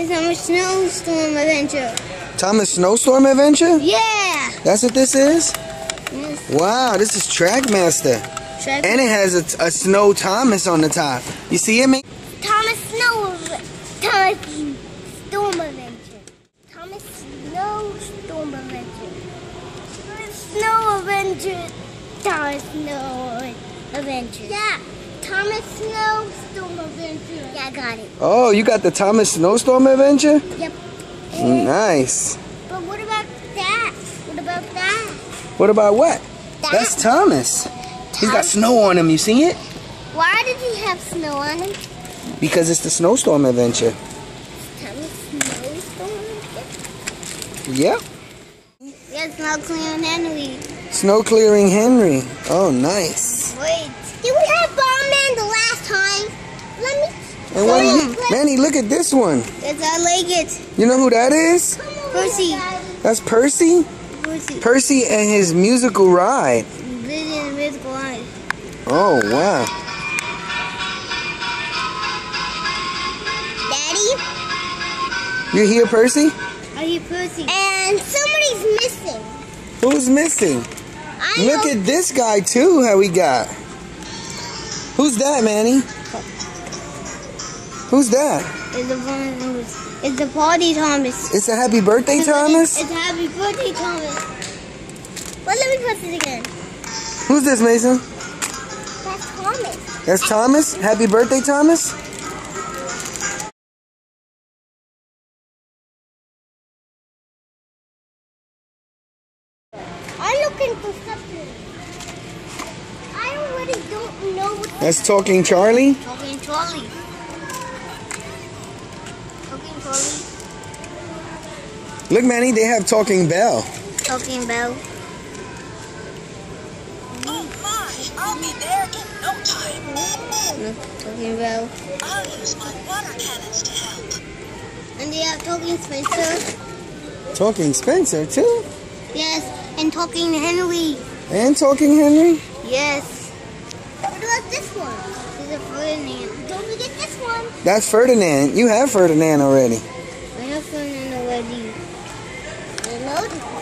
It's a snowstorm adventure. Thomas Snowstorm Adventure? Yeah. That's what this is? Yes. Wow, this is TrackMaster. And it has a Snow Thomas on the top. You see it, mate? Thomas Storm Adventure. Thomas Snowstorm Adventure. Snow Adventure. Thomas Snow Adventure. Yeah. Thomas Snowstorm Adventure. Yeah, I got it. Oh, you got the Thomas Snowstorm Adventure? Yep. Nice. But what about that? What about that? What about what? That? That's Thomas. He's got snow on him, you see it? Why did he have snow on him? Because it's the Snowstorm Adventure. Thomas Snowstorm Adventure? Yep. Yeah, Snow Clearing Henry. Snow Clearing Henry. Oh, nice. Wait, did we have Bachmann the last time? Let me... And what do you... Manny, look at this one. It's I like it. You know who that is? Percy. That's Percy? Percy. Percy and his musical ride. Vision musical ride. Oh, wow. Daddy? You hear Percy? I hear Percy. And somebody's missing. Who's missing? Look at this guy, too, how we got. Who's that, Manny? Who's that? It's the party Thomas. It's a happy birthday, Thomas? It's a happy birthday, Thomas. Well, let me press it again. Who's this, Mason? That's Thomas. That's Thomas? Happy birthday, Thomas? I'm looking for something. I already don't know what... That's Talking Charlie? Talking Charlie. Talking Charlie. Look, Manny, they have Talking Bell. Talking Bell. Oh my, I'll be there in no time. Talking Bell. I'll use my water cannons to help. And they have Talking Spencer. Talking Spencer, too? Yes, and Talking Henry. And Talking Henry? Yes. What about this one? There's a Ferdinand. Don't forget this one. That's Ferdinand. You have Ferdinand already. I have Ferdinand already. I know this one.